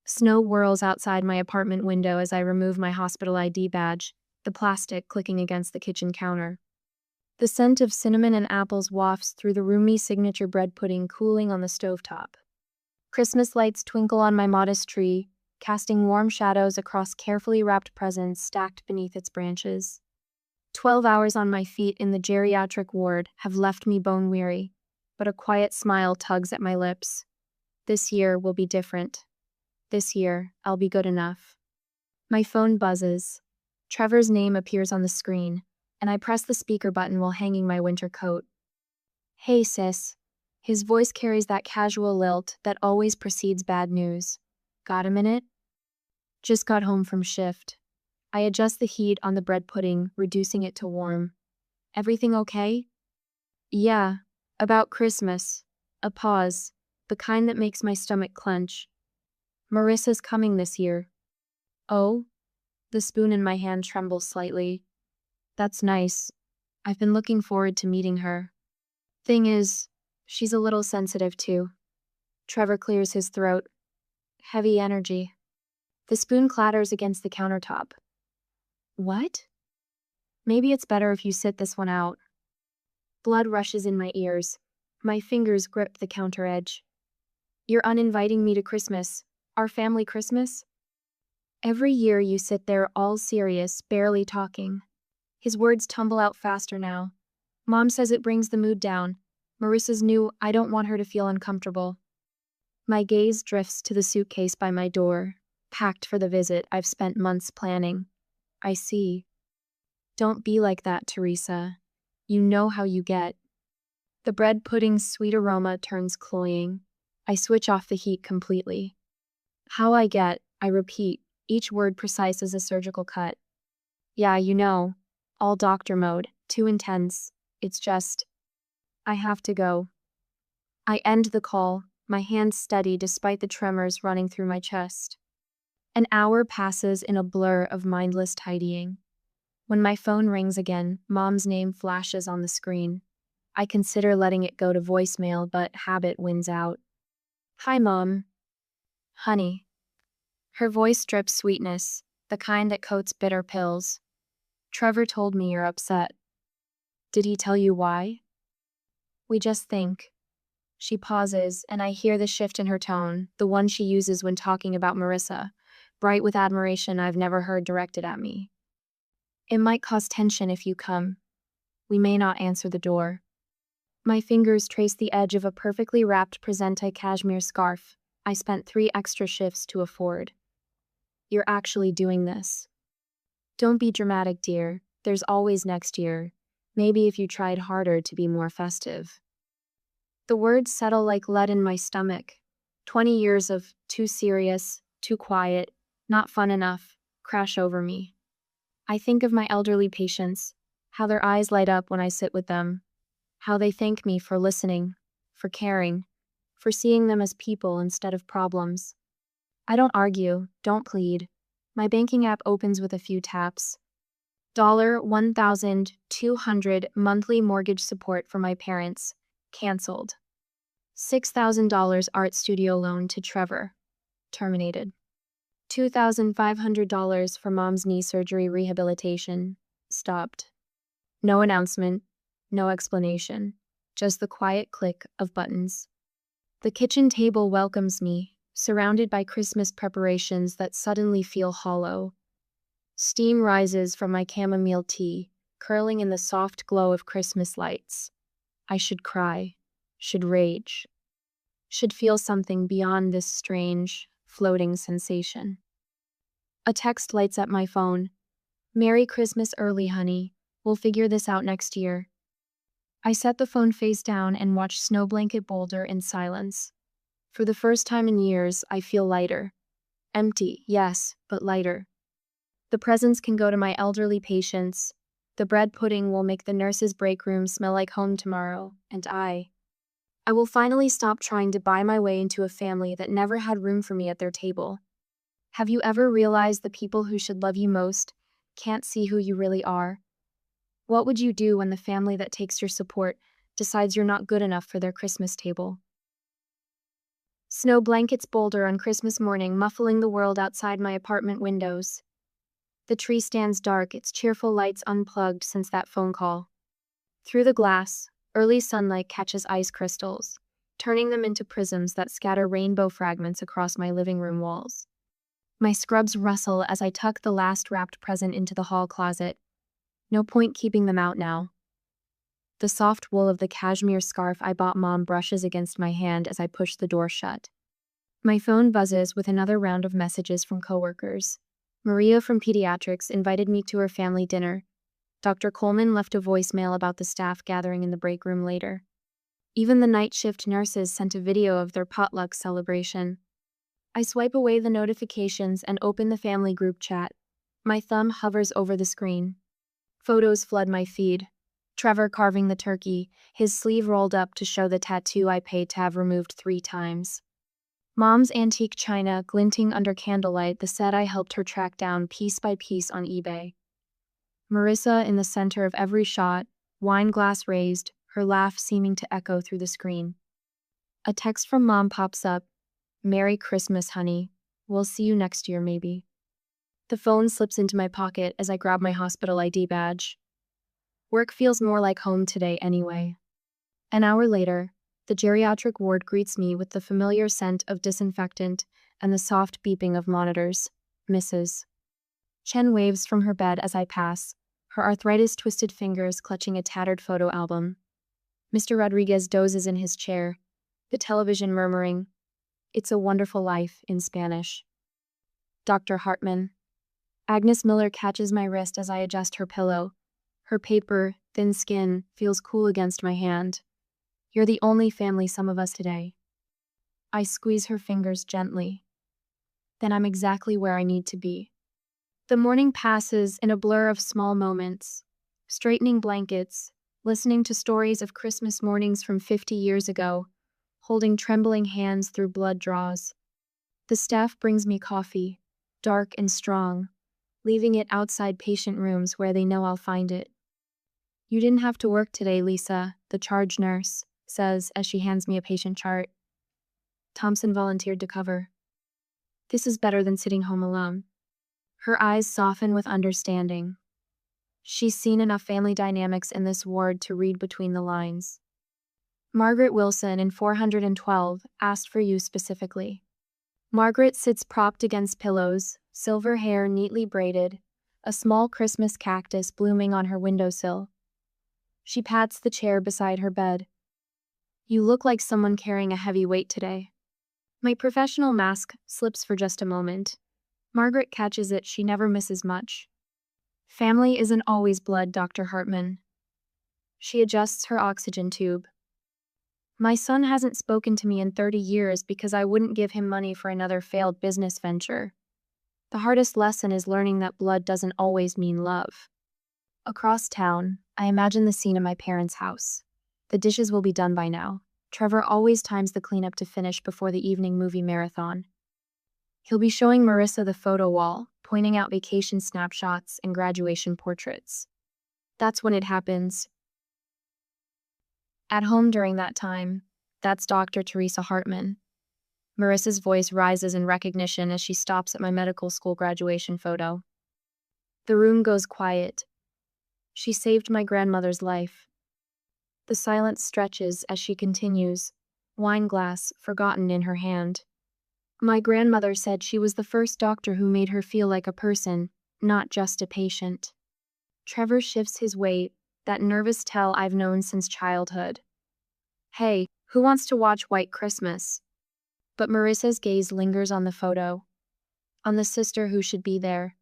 Snow whirls outside my apartment window as I remove my hospital ID badge, the plastic clicking against the kitchen counter. The scent of cinnamon and apples wafts through the roomy signature bread pudding cooling on the stovetop. Christmas lights twinkle on my modest tree, casting warm shadows across carefully wrapped presents stacked beneath its branches. 12 hours on my feet in the geriatric ward have left me bone-weary, but a quiet smile tugs at my lips. This year will be different. This year, I'll be good enough. My phone buzzes. Trevor's name appears on the screen, and I press the speaker button while hanging my winter coat. Hey, sis. His voice carries that casual lilt that always precedes bad news. Got a minute? Just got home from shift. I adjust the heat on the bread pudding, reducing it to warm. Everything okay? Yeah, about Christmas. A pause, the kind that makes my stomach clench. Marissa's coming this year. Oh? The spoon in my hand trembles slightly. That's nice. I've been looking forward to meeting her. Thing is, she's a little sensitive too. Trevor clears his throat. Heavy energy. The spoon clatters against the countertop. What? Maybe it's better if you sit this one out. Blood rushes in my ears. My fingers grip the counter edge. You're uninviting me to Christmas. Our family Christmas? Every year you sit there all serious, barely talking. His words tumble out faster now. Mom says it brings the mood down. Marissa's new, I don't want her to feel uncomfortable. My gaze drifts to the suitcase by my door, packed for the visit I've spent months planning. I see. Don't be like that, Teresa. You know how you get. The bread pudding's sweet aroma turns cloying. I switch off the heat completely. How I get, I repeat, each word precise as a surgical cut. Yeah, you know. All doctor mode, too intense. It's just, I have to go. I end the call, my hands steady despite the tremors running through my chest. An hour passes in a blur of mindless tidying. When my phone rings again, Mom's name flashes on the screen. I consider letting it go to voicemail, but habit wins out. Hi, Mom. Honey. Her voice drips sweetness, the kind that coats bitter pills. Trevor told me you're upset. Did he tell you why? We just think. She pauses, and I hear the shift in her tone, the one she uses when talking about Marissa, bright with admiration I've never heard directed at me. It might cause tension if you come. We may not answer the door. My fingers trace the edge of a perfectly wrapped presente cashmere scarf I spent 3 extra shifts to afford. You're actually doing this. Don't be dramatic, dear. There's always next year. Maybe if you tried harder to be more festive. The words settle like lead in my stomach. 20 years of too serious, too quiet, not fun enough, crash over me. I think of my elderly patients, how their eyes light up when I sit with them, how they thank me for listening, for caring, for seeing them as people instead of problems. I don't argue, don't plead. My banking app opens with a few taps. $1,200 monthly mortgage support for my parents. Cancelled. $6,000 art studio loan to Trevor. Terminated. $2,500 for Mom's knee surgery rehabilitation. Stopped. No announcement, no explanation, just the quiet click of buttons. The kitchen table welcomes me, surrounded by Christmas preparations that suddenly feel hollow. Steam rises from my chamomile tea, curling in the soft glow of Christmas lights. I should cry, should rage, should feel something beyond this strange, floating sensation. A text lights up my phone. Merry Christmas early, honey. We'll figure this out next year. I set the phone face down and watch Snow Blanket Boulder in silence. For the first time in years, I feel lighter. Empty, yes, but lighter. The presents can go to my elderly patients. The bread pudding will make the nurse's break room smell like home tomorrow, and I will finally stop trying to buy my way into a family that never had room for me at their table. Have you ever realized the people who should love you most can't see who you really are? What would you do when the family that takes your support decides you're not good enough for their Christmas table? Snow blankets boulder on Christmas morning, muffling the world outside my apartment windows. The tree stands dark, its cheerful lights unplugged since that phone call. Through the glass, early sunlight catches ice crystals, turning them into prisms that scatter rainbow fragments across my living room walls. My scrubs rustle as I tuck the last wrapped present into the hall closet. No point keeping them out now. The soft wool of the cashmere scarf I bought Mom brushes against my hand as I push the door shut. My phone buzzes with another round of messages from coworkers. Maria from pediatrics invited me to her family dinner. Dr. Coleman left a voicemail about the staff gathering in the break room later. Even the night shift nurses sent a video of their potluck celebration. I swipe away the notifications and open the family group chat. My thumb hovers over the screen. Photos flood my feed. Trevor carving the turkey, his sleeve rolled up to show the tattoo I paid to have removed 3 times. Mom's antique china glinting under candlelight, the set I helped her track down piece by piece on eBay. Marissa in the center of every shot, wine glass raised, her laugh seeming to echo through the screen. A text from Mom pops up. "Merry Christmas, honey. We'll see you next year, maybe." The phone slips into my pocket as I grab my hospital ID badge. Work feels more like home today anyway. An hour later, the geriatric ward greets me with the familiar scent of disinfectant and the soft beeping of monitors. Mrs. Chen waves from her bed as I pass, her arthritis-twisted fingers clutching a tattered photo album. Mr. Rodriguez dozes in his chair, the television murmuring, "It's a Wonderful Life" in Spanish. Dr. Hartman. Agnes Miller catches my wrist as I adjust her pillow. Her paper, thin skin, feels cool against my hand. "You're the only family some of us today." I squeeze her fingers gently. Then I'm exactly where I need to be. The morning passes in a blur of small moments. Straightening blankets, listening to stories of Christmas mornings from 50 years ago, holding trembling hands through blood draws. The staff brings me coffee, dark and strong, leaving it outside patient rooms where they know I'll find it. "You didn't have to work today, Lisa," the charge nurse says as she hands me a patient chart. "Thompson volunteered to cover. This is better than sitting home alone." Her eyes soften with understanding. She's seen enough family dynamics in this ward to read between the lines. "Margaret Wilson in 412 asked for you specifically." Margaret sits propped against pillows, silver hair neatly braided, a small Christmas cactus blooming on her windowsill. She pats the chair beside her bed. "You look like someone carrying a heavy weight today." My professional mask slips for just a moment. Margaret catches it, she never misses much. "Family isn't always blood, Dr. Hartman." She adjusts her oxygen tube. "My son hasn't spoken to me in 30 years because I wouldn't give him money for another failed business venture. The hardest lesson is learning that blood doesn't always mean love." Across town, I imagine the scene in my parents' house. The dishes will be done by now. Trevor always times the cleanup to finish before the evening movie marathon. He'll be showing Marissa the photo wall, pointing out vacation snapshots and graduation portraits. That's when it happens. At home during that time, that's Dr. Teresa Hartman. Marissa's voice rises in recognition as she stops at my medical school graduation photo. The room goes quiet. She saved my grandmother's life. The silence stretches as she continues, wine glass forgotten in her hand. "My grandmother said she was the first doctor who made her feel like a person, not just a patient." Trevor shifts his weight, that nervous tell I've known since childhood. "Hey, who wants to watch White Christmas?" But Marissa's gaze lingers on the photo, on the sister who should be there.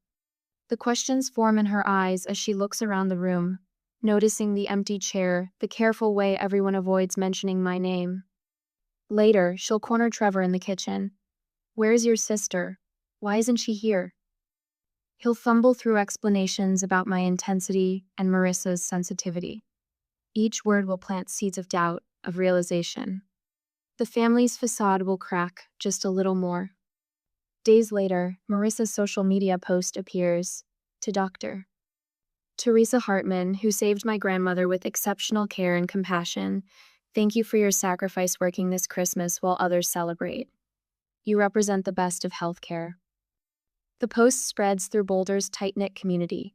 The questions form in her eyes as she looks around the room, noticing the empty chair, the careful way everyone avoids mentioning my name. Later, she'll corner Trevor in the kitchen. "Where's your sister? Why isn't she here?" He'll fumble through explanations about my intensity and Marissa's sensitivity. Each word will plant seeds of doubt, of realization. The family's facade will crack just a little more. Days later, Marissa's social media post appears. To Dr. Teresa Hartman, who saved my grandmother with exceptional care and compassion. Thank you for your sacrifice working this Christmas while others celebrate. You represent the best of healthcare. The post spreads through Boulder's tight-knit community.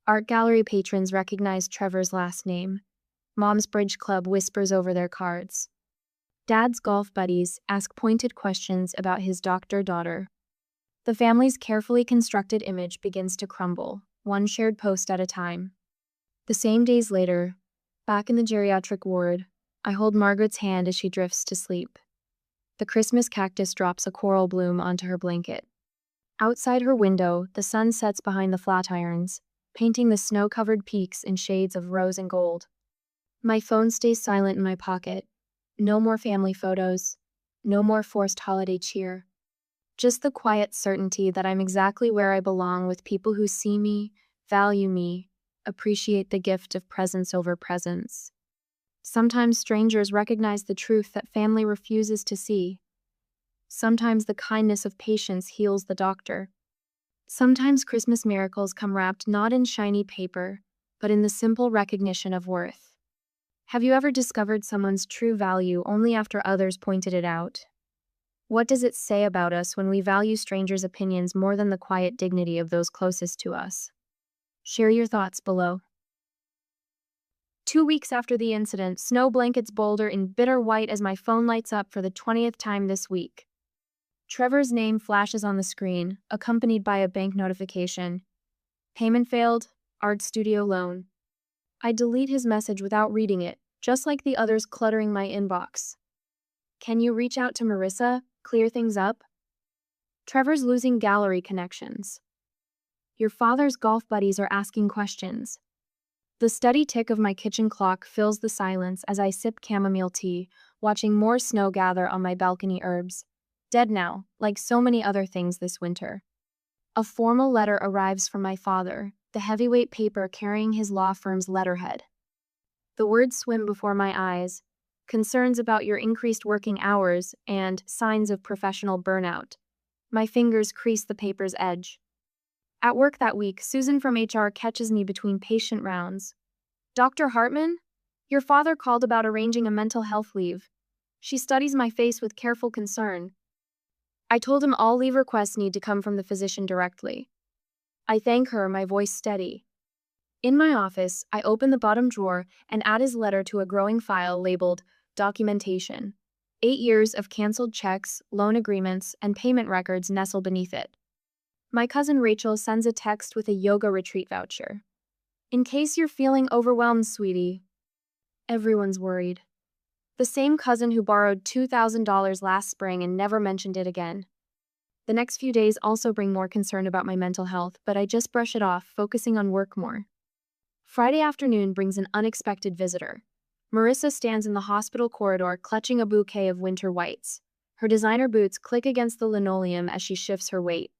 Art gallery patrons recognize Trevor's last name. Mom's bridge club whispers over their cards. Dad's golf buddies ask pointed questions about his doctor daughter. The family's carefully constructed image begins to crumble, one shared post at a time. The same days later, back in the geriatric ward, I hold Margaret's hand as she drifts to sleep. The Christmas cactus drops a coral bloom onto her blanket. Outside her window, the sun sets behind the flatirons, painting the snow-covered peaks in shades of rose and gold. My phone stays silent in my pocket. No more family photos. No more forced holiday cheer. Just the quiet certainty that I'm exactly where I belong with people who see me, value me, appreciate the gift of presence over presence. Sometimes strangers recognize the truth that family refuses to see. Sometimes the kindness of patience heals the doctor. Sometimes Christmas miracles come wrapped not in shiny paper, but in the simple recognition of worth. Have you ever discovered someone's true value only after others pointed it out? What does it say about us when we value strangers' opinions more than the quiet dignity of those closest to us? Share your thoughts below. 2 weeks after the incident, snow blankets Boulder in bitter white as my phone lights up for the 20th time this week. Trevor's name flashes on the screen, accompanied by a bank notification. Payment failed, art studio loan. I delete his message without reading it, just like the others cluttering my inbox. Can you reach out to Marissa, clear things up? Trevor's losing gallery connections. Your father's golf buddies are asking questions. The steady tick of my kitchen clock fills the silence as I sip chamomile tea, watching more snow gather on my balcony herbs. Dead now, like so many other things this winter. A formal letter arrives from my father, the heavyweight paper carrying his law firm's letterhead. The words swim before my eyes, concerns about your increased working hours and signs of professional burnout. My fingers crease the paper's edge. At work that week, Susan from HR catches me between patient rounds. Dr. Hartman? Your father called about arranging a mental health leave. She studies my face with careful concern. I told him all leave requests need to come from the physician directly. I thank her, my voice steady. In my office, I open the bottom drawer and add his letter to a growing file labeled Documentation. 8 years of canceled checks, loan agreements, and payment records nestle beneath it. My cousin Rachel sends a text with a yoga retreat voucher. In case you're feeling overwhelmed, sweetie. Everyone's worried. The same cousin who borrowed $2,000 last spring and never mentioned it again. The next few days also bring more concern about my mental health, but I just brush it off, focusing on work more. Friday afternoon brings an unexpected visitor. Marissa stands in the hospital corridor clutching a bouquet of winter whites. Her designer boots click against the linoleum as she shifts her weight.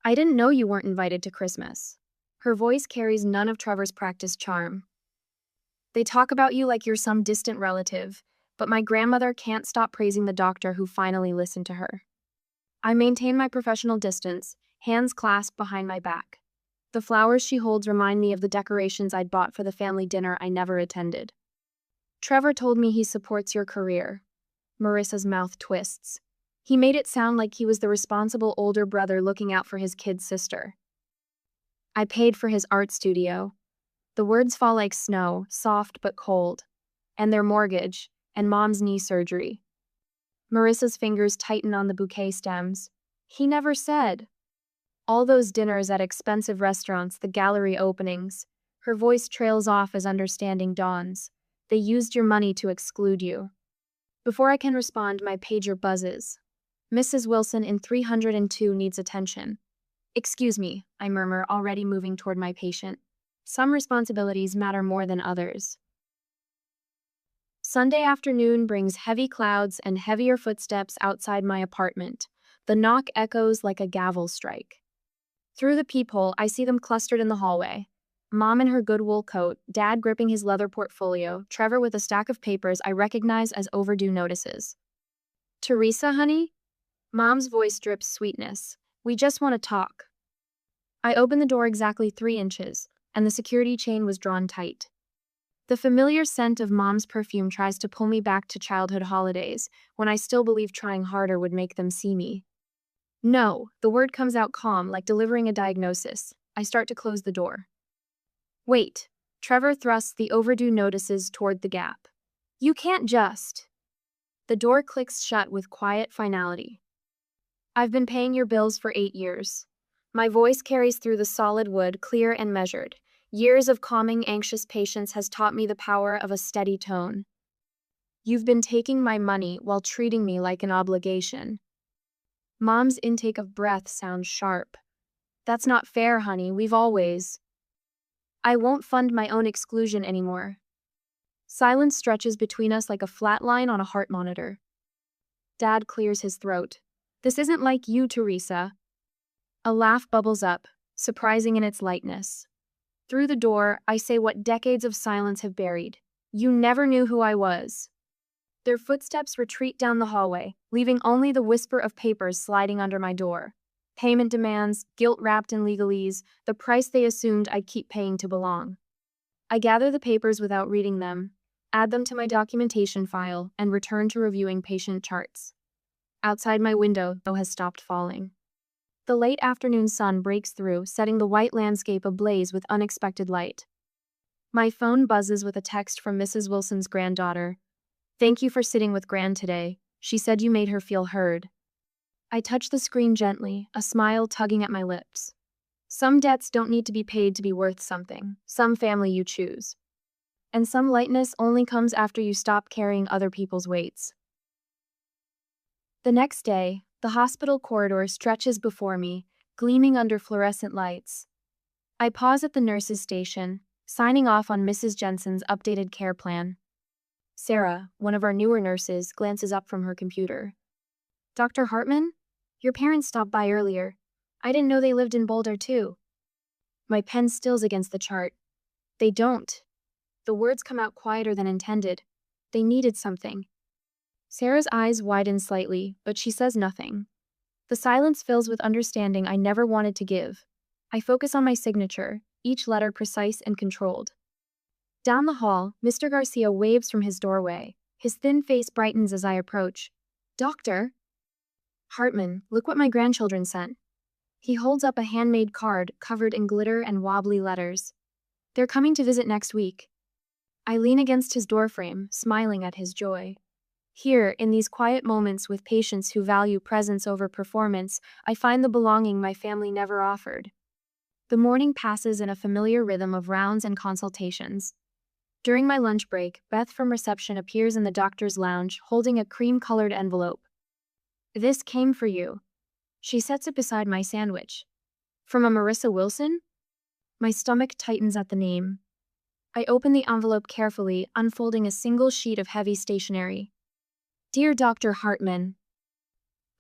I didn't know you weren't invited to Christmas. Her voice carries none of Trevor's practiced charm. They talk about you like you're some distant relative, but my grandmother can't stop praising the doctor who finally listened to her. I maintain my professional distance, hands clasped behind my back. The flowers she holds remind me of the decorations I'd bought for the family dinner I never attended. Trevor told me he supports your career. Marissa's mouth twists. He made it sound like he was the responsible older brother looking out for his kid sister. I paid for his art studio. The words fall like snow, soft but cold. And their mortgage, and Mom's knee surgery. Marissa's fingers tighten on the bouquet stems. He never said. All those dinners at expensive restaurants, the gallery openings. Her voice trails off as understanding dawns. They used your money to exclude you. Before I can respond, my pager buzzes. Mrs. Wilson in 302 needs attention. Excuse me, I murmur, already moving toward my patient. Some responsibilities matter more than others. Sunday afternoon brings heavy clouds and heavier footsteps outside my apartment. The knock echoes like a gavel strike. Through the peephole, I see them clustered in the hallway. Mom in her good wool coat, Dad gripping his leather portfolio, Trevor with a stack of papers I recognize as overdue notices. Teresa, honey? Mom's voice drips sweetness. We just want to talk. I open the door exactly 3 inches, and the security chain was drawn tight. The familiar scent of mom's perfume tries to pull me back to childhood holidays, when I still believed trying harder would make them see me. No, the word comes out calm, like delivering a diagnosis. I start to close the door. Wait. Trevor thrusts the overdue notices toward the gap. You can't just. The door clicks shut with quiet finality. I've been paying your bills for 8 years. My voice carries through the solid wood, clear and measured. Years of calming anxious patience has taught me the power of a steady tone. You've been taking my money while treating me like an obligation. Mom's intake of breath sounds sharp. That's not fair, honey. We've always. I won't fund my own exclusion anymore. Silence stretches between us like a flat line on a heart monitor. Dad clears his throat. This isn't like you, Teresa. A laugh bubbles up, surprising in its lightness. Through the door, I say what decades of silence have buried. You never knew who I was. Their footsteps retreat down the hallway, leaving only the whisper of papers sliding under my door. Payment demands, guilt-wrapped in legalese, the price they assumed I'd keep paying to belong. I gather the papers without reading them, add them to my documentation file, and return to reviewing patient charts. Outside my window, though, has stopped falling. The late afternoon sun breaks through, setting the white landscape ablaze with unexpected light. My phone buzzes with a text from Mrs. Wilson's granddaughter. Thank you for sitting with Gran today. She said you made her feel heard. I touch the screen gently, a smile tugging at my lips. Some debts don't need to be paid to be worth something, some family you choose. And some lightness only comes after you stop carrying other people's weights. The next day, the hospital corridor stretches before me, gleaming under fluorescent lights. I pause at the nurse's station, signing off on Mrs. Jensen's updated care plan. Sarah, one of our newer nurses, glances up from her computer. Dr. Hartman? Your parents stopped by earlier. I didn't know they lived in Boulder, too. My pen stills against the chart. They don't. The words come out quieter than intended. They needed something. Sarah's eyes widen slightly, but she says nothing. The silence fills with understanding I never wanted to give. I focus on my signature, each letter precise and controlled. Down the hall, Mr. Garcia waves from his doorway. His thin face brightens as I approach. Doctor? Hartman, look what my grandchildren sent. He holds up a handmade card covered in glitter and wobbly letters. They're coming to visit next week. I lean against his doorframe, smiling at his joy. Here, in these quiet moments with patients who value presence over performance, I find the belonging my family never offered. The morning passes in a familiar rhythm of rounds and consultations. During my lunch break, Beth from reception appears in the doctor's lounge, holding a cream-colored envelope. This came for you. She sets it beside my sandwich. From a Marissa Wilson? My stomach tightens at the name. I open the envelope carefully, unfolding a single sheet of heavy stationery. Dear Dr. Hartman,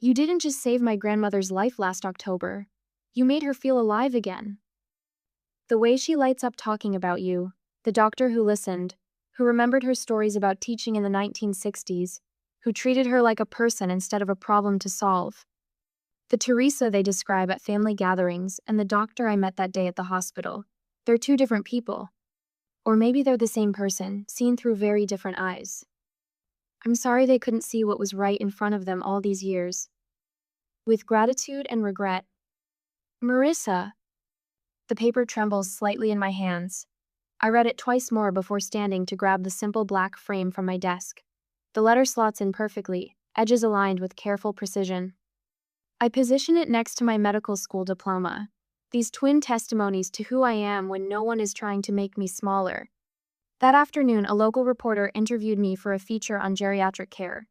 you didn't just save my grandmother's life last October. You made her feel alive again. The way she lights up talking about you, the doctor who listened, who remembered her stories about teaching in the 1960s, who treated her like a person instead of a problem to solve. The Teresa they describe at family gatherings and the doctor I met that day at the hospital, they're two different people. Or maybe they're the same person, seen through very different eyes. I'm sorry they couldn't see what was right in front of them all these years. With gratitude and regret. Marissa. The paper trembles slightly in my hands. I read it twice more before standing to grab the simple black frame from my desk. The letter slots in perfectly, edges aligned with careful precision. I position it next to my medical school diploma, these twin testimonies to who I am when no one is trying to make me smaller. That afternoon, a local reporter interviewed me for a feature on geriatric care.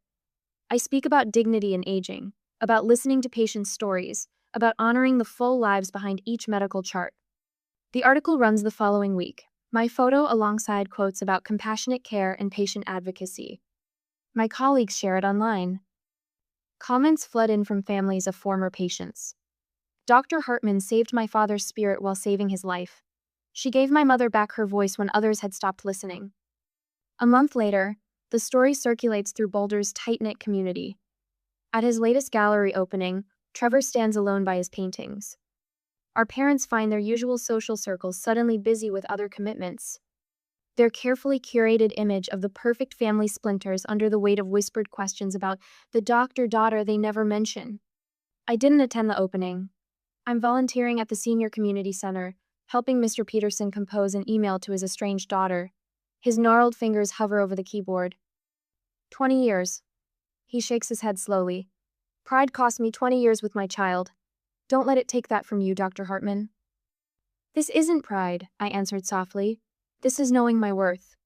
I speak about dignity in aging, about listening to patients' stories, about honoring the full lives behind each medical chart. The article runs the following week, my photo alongside quotes about compassionate care and patient advocacy. My colleagues share it online. Comments flood in from families of former patients. Dr. Hartman saved my father's spirit while saving his life. She gave my mother back her voice when others had stopped listening. A month later, the story circulates through Boulder's tight-knit community. At his latest gallery opening, Trevor stands alone by his paintings. Our parents find their usual social circles suddenly busy with other commitments. their carefully curated image of the perfect family splinters under the weight of whispered questions about the doctor-daughter they never mention. I didn't attend the opening. I'm volunteering at the Senior Community Center, helping Mr. Peterson compose an email to his estranged daughter. His gnarled fingers hover over the keyboard. 20 years. He shakes his head slowly. Pride cost me 20 years with my child. Don't let it take that from you, Dr. Hartman. This isn't pride, I answered softly. This is knowing my worth.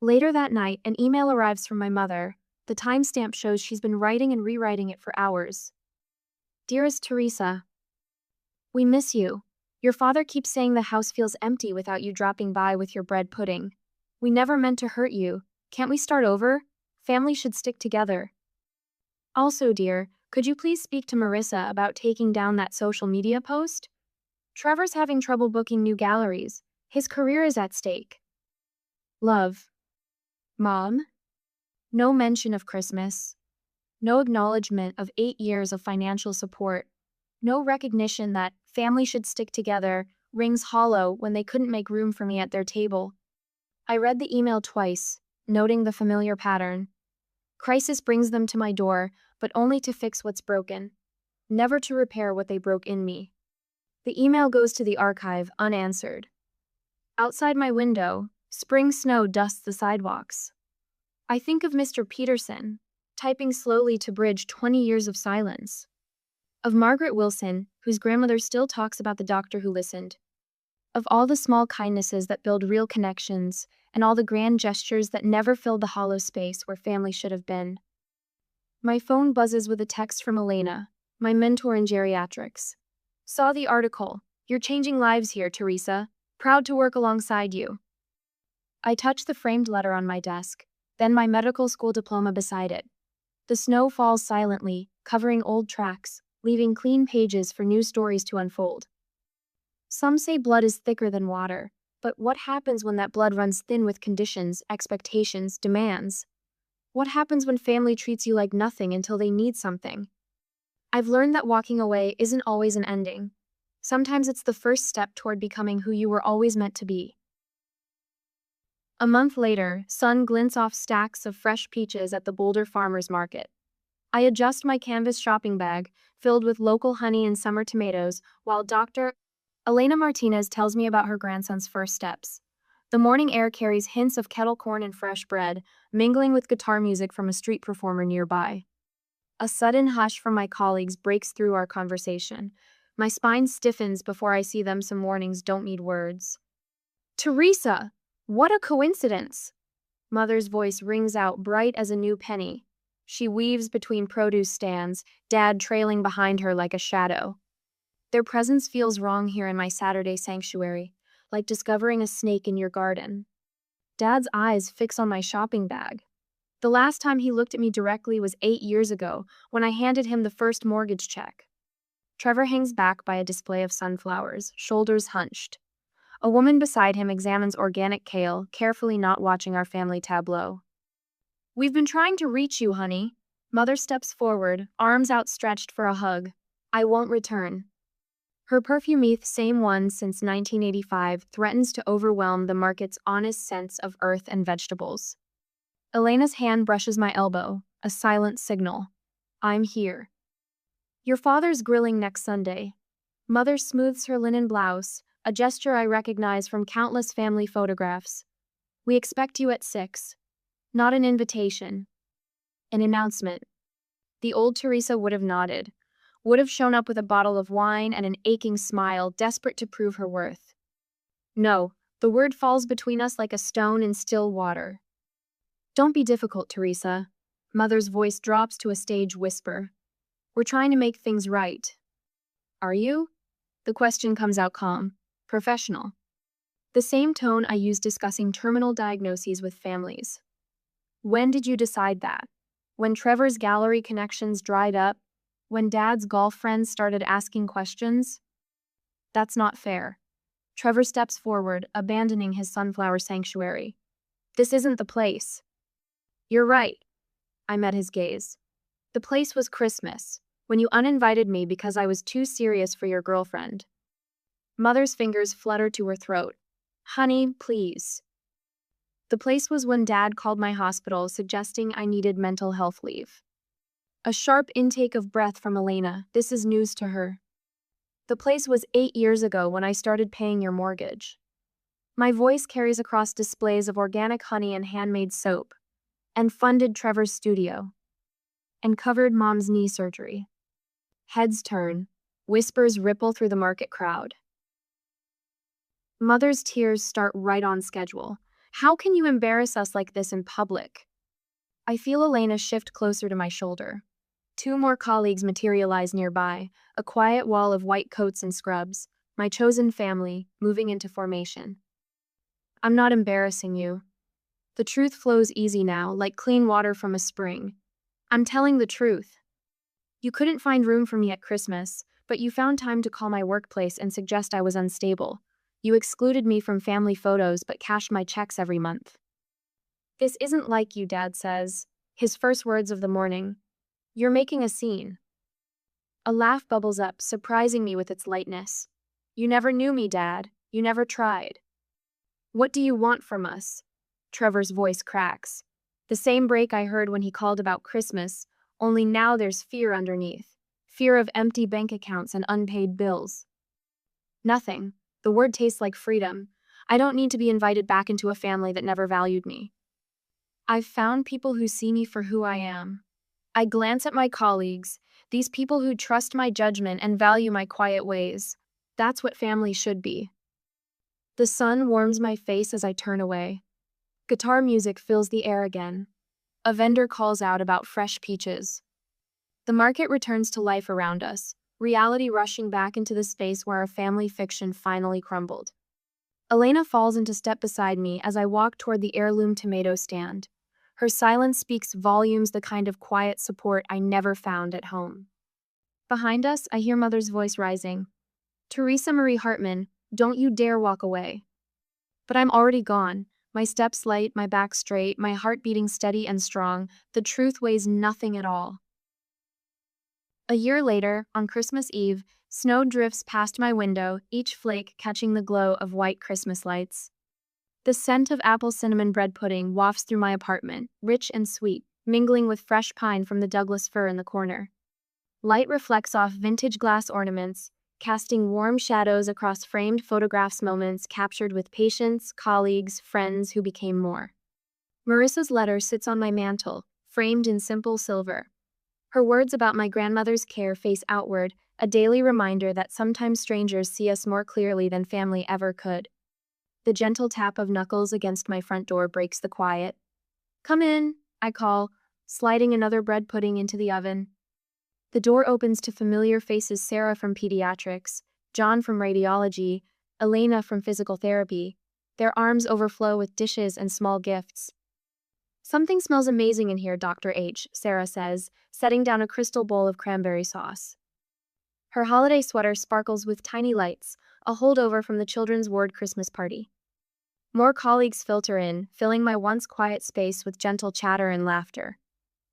Later that night, an email arrives from my mother. The timestamp shows she's been writing and rewriting it for hours. Dearest Teresa, we miss you. Your father keeps saying the house feels empty without you dropping by with your bread pudding. We never meant to hurt you. Can't we start over? Family should stick together. Also, dear, could you please speak to Marissa about taking down that social media post? Trevor's having trouble booking new galleries. His career is at stake. Love. Mom? No mention of Christmas. No acknowledgement of 8 years of financial support. No recognition that family should stick together rings hollow when they couldn't make room for me at their table. I read the email twice, noting the familiar pattern. Crisis brings them to my door, but only to fix what's broken, never to repair what they broke in me. The email goes to the archive unanswered. Outside my window, spring snow dusts the sidewalks. I think of Mr. Peterson, typing slowly to bridge 20 years of silence. Of Margaret Wilson, whose grandmother still talks about the doctor who listened. Of all the small kindnesses that build real connections, and all the grand gestures that never filled the hollow space where family should have been. My phone buzzes with a text from Elena, my mentor in geriatrics. Saw the article. You're changing lives here, Teresa. Proud to work alongside you. I touch the framed letter on my desk, then my medical school diploma beside it. The snow falls silently, covering old tracks, leaving clean pages for new stories to unfold. Some say blood is thicker than water, but what happens when that blood runs thin with conditions, expectations, demands? What happens when family treats you like nothing until they need something? I've learned that walking away isn't always an ending. Sometimes it's the first step toward becoming who you were always meant to be. A month later, sun glints off stacks of fresh peaches at the Boulder Farmers Market. I adjust my canvas shopping bag, filled with local honey and summer tomatoes, while Dr. Elena Martinez tells me about her grandson's first steps. The morning air carries hints of kettle corn and fresh bread, mingling with guitar music from a street performer nearby. A sudden hush from my colleagues breaks through our conversation. My spine stiffens before I see them. Some warnings don't need words. Teresa! What a coincidence! Mother's voice rings out bright as a new penny. She weaves between produce stands, Dad trailing behind her like a shadow. Their presence feels wrong here in my Saturday sanctuary, like discovering a snake in your garden. Dad's eyes fix on my shopping bag. The last time he looked at me directly was 8 years ago, when I handed him the first mortgage check. Trevor hangs back by a display of sunflowers, shoulders hunched. A woman beside him examines organic kale, carefully not watching our family tableau. We've been trying to reach you, honey. Mother steps forward, arms outstretched for a hug. I won't return. Her perfume, same one since 1985, threatens to overwhelm the market's honest sense of earth and vegetables. Elena's hand brushes my elbow, a silent signal. I'm here. Your father's grilling next Sunday. Mother smooths her linen blouse, a gesture I recognize from countless family photographs. We expect you at 6. Not an invitation. An announcement. The old Teresa would have nodded, would have shown up with a bottle of wine and an aching smile, desperate to prove her worth. No, the word falls between us like a stone in still water. Don't be difficult, Teresa. Mother's voice drops to a stage whisper. We're trying to make things right. Are you? The question comes out calm, professional. The same tone I use discussing terminal diagnoses with families. When did you decide that? When Trevor's gallery connections dried up? When Dad's golf friends started asking questions? That's not fair. Trevor steps forward, abandoning his sunflower sanctuary. This isn't the place. You're right. I met his gaze. The place was Christmas, when you uninvited me because I was too serious for your girlfriend. Mother's fingers flutter to her throat. Honey, please. The place was when Dad called my hospital suggesting I needed mental health leave. A sharp intake of breath from Elena. This is news to her. The place was 8 years ago when I started paying your mortgage. My voice carries across displays of organic honey and handmade soap, and funded Trevor's studio, and covered Mom's knee surgery. Heads turn, whispers ripple through the market crowd. Mother's tears start right on schedule. How can you embarrass us like this in public? I feel Elena shift closer to my shoulder. 2 more colleagues materialize nearby, a quiet wall of white coats and scrubs, my chosen family, moving into formation. I'm not embarrassing you. The truth flows easy now, like clean water from a spring. I'm telling the truth. You couldn't find room for me at Christmas, but you found time to call my workplace and suggest I was unstable. You excluded me from family photos but cashed my checks every month. This isn't like you, Dad says, his first words of the morning. You're making a scene. A laugh bubbles up, surprising me with its lightness. You never knew me, Dad. You never tried. What do you want from us? Trevor's voice cracks. The same break I heard when he called about Christmas, only now there's fear underneath. Fear of empty bank accounts and unpaid bills. Nothing. The word tastes like freedom. I don't need to be invited back into a family that never valued me. I've found people who see me for who I am. I glance at my colleagues, these people who trust my judgment and value my quiet ways. That's what family should be. The sun warms my face as I turn away. Guitar music fills the air again. A vendor calls out about fresh peaches. The market returns to life around us, reality rushing back into the space where our family fiction finally crumbled. Elena falls into step beside me as I walk toward the heirloom tomato stand. Her silence speaks volumes, the kind of quiet support I never found at home. Behind us, I hear Mother's voice rising. Teresa Marie Hartman, don't you dare walk away. But I'm already gone. My steps light, my back straight, my heart beating steady and strong. The truth weighs nothing at all. A year later, on Christmas Eve, snow drifts past my window, each flake catching the glow of white Christmas lights. The scent of apple cinnamon bread pudding wafts through my apartment, rich and sweet, mingling with fresh pine from the Douglas fir in the corner. Light reflects off vintage glass ornaments, casting warm shadows across framed photographs, moments captured with patients, colleagues, friends who became more. Marissa's letter sits on my mantle, framed in simple silver. Her words about my grandmother's care face outward, a daily reminder that sometimes strangers see us more clearly than family ever could. The gentle tap of knuckles against my front door breaks the quiet. Come in, I call, sliding another bread pudding into the oven. The door opens to familiar faces: Sarah from pediatrics, John from radiology, Elena from physical therapy. Their arms overflow with dishes and small gifts. Something smells amazing in here, Dr. H., Sarah says, setting down a crystal bowl of cranberry sauce. Her holiday sweater sparkles with tiny lights, a holdover from the children's ward Christmas party. More colleagues filter in, filling my once quiet space with gentle chatter and laughter.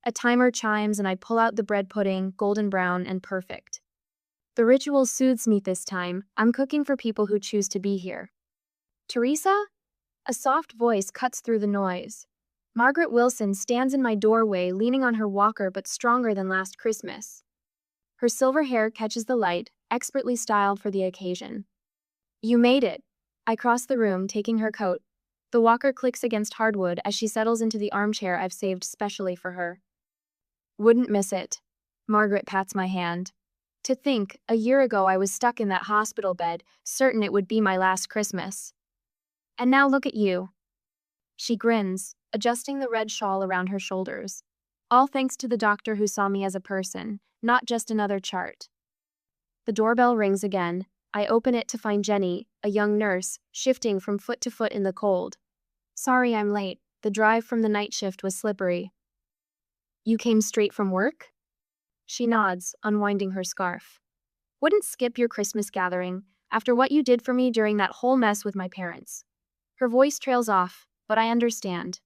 A timer chimes and I pull out the bread pudding, golden brown and perfect. The ritual soothes me this time. I'm cooking for people who choose to be here. Teresa? A soft voice cuts through the noise. Margaret Wilson stands in my doorway, leaning on her walker but stronger than last Christmas. Her silver hair catches the light, expertly styled for the occasion. You made it. I cross the room, taking her coat. The walker clicks against hardwood as she settles into the armchair I've saved specially for her. Wouldn't miss it. Margaret pats my hand. To think, a year ago I was stuck in that hospital bed, certain it would be my last Christmas. And now look at you. She grins, adjusting the red shawl around her shoulders. All thanks to the doctor who saw me as a person, not just another chart. The doorbell rings again. I open it to find Jenny, a young nurse, shifting from foot to foot in the cold. Sorry I'm late. The drive from the night shift was slippery. You came straight from work? She nods, unwinding her scarf. Wouldn't skip your Christmas gathering, after what you did for me during that whole mess with my parents. Her voice trails off, but I understand.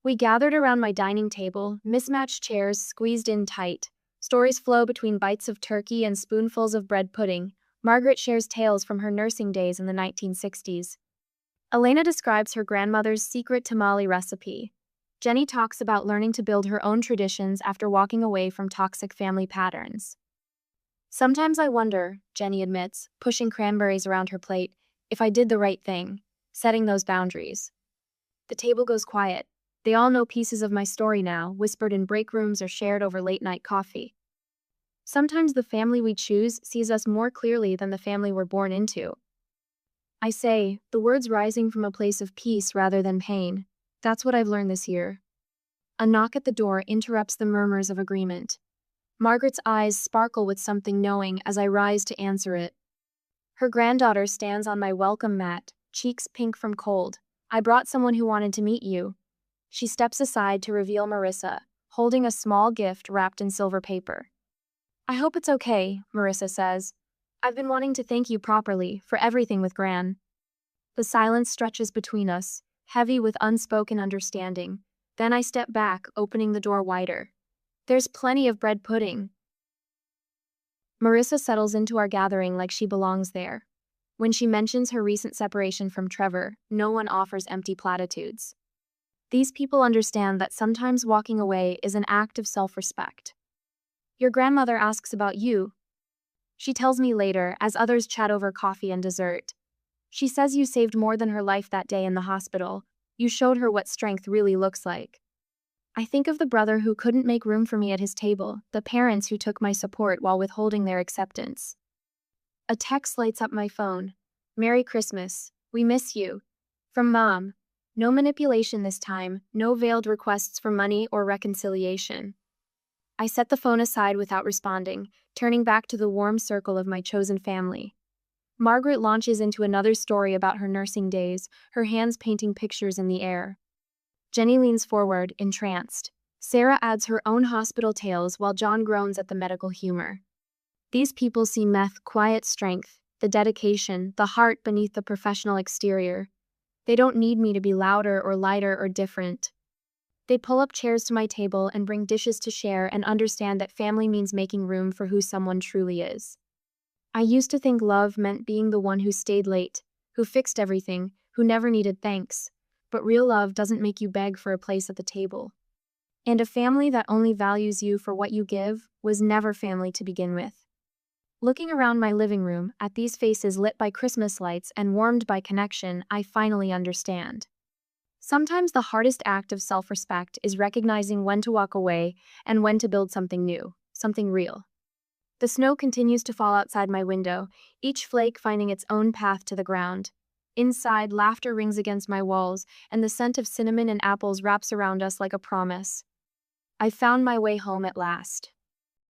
We gathered around my dining table, mismatched chairs squeezed in tight. Stories flow between bites of turkey and spoonfuls of bread pudding. Margaret shares tales from her nursing days in the 1960s. Elena describes her grandmother's secret tamale recipe. Jenny talks about learning to build her own traditions after walking away from toxic family patterns. Sometimes I wonder, Jenny admits, pushing cranberries around her plate, if I did the right thing, setting those boundaries. The table goes quiet. They all know pieces of my story now, whispered in break rooms or shared over late-night coffee. Sometimes the family we choose sees us more clearly than the family we're born into. I say, the words rising from a place of peace rather than pain. That's what I've learned this year. A knock at the door interrupts the murmurs of agreement. Margaret's eyes sparkle with something knowing as I rise to answer it. Her granddaughter stands on my welcome mat, cheeks pink from cold. I brought someone who wanted to meet you. She steps aside to reveal Marissa, holding a small gift wrapped in silver paper. I hope it's okay, Marissa says. I've been wanting to thank you properly for everything with Gran. The silence stretches between us, heavy with unspoken understanding. Then I step back, opening the door wider. There's plenty of bread pudding. Marissa settles into our gathering like she belongs there. When she mentions her recent separation from Trevor, no one offers empty platitudes. These people understand that sometimes walking away is an act of self-respect. Your grandmother asks about you. She tells me later, as others chat over coffee and dessert. She says you saved more than her life that day in the hospital. You showed her what strength really looks like. I think of the brother who couldn't make room for me at his table, the parents who took my support while withholding their acceptance. A text lights up my phone. Merry Christmas. We miss you. From Mom. No manipulation this time, no veiled requests for money or reconciliation. I set the phone aside without responding, turning back to the warm circle of my chosen family. Margaret launches into another story about her nursing days, her hands painting pictures in the air. Jenny leans forward, entranced. Sarah adds her own hospital tales while John groans at the medical humor. These people see meth, quiet strength, the dedication, the heart beneath the professional exterior. They don't need me to be louder or lighter or different. They pull up chairs to my table and bring dishes to share and understand that family means making room for who someone truly is. I used to think love meant being the one who stayed late, who fixed everything, who never needed thanks. But real love doesn't make you beg for a place at the table. And a family that only values you for what you give was never family to begin with. Looking around my living room, at these faces lit by Christmas lights and warmed by connection, I finally understand. Sometimes the hardest act of self-respect is recognizing when to walk away and when to build something new, something real. The snow continues to fall outside my window, each flake finding its own path to the ground. Inside, laughter rings against my walls, and the scent of cinnamon and apples wraps around us like a promise. I found my way home at last.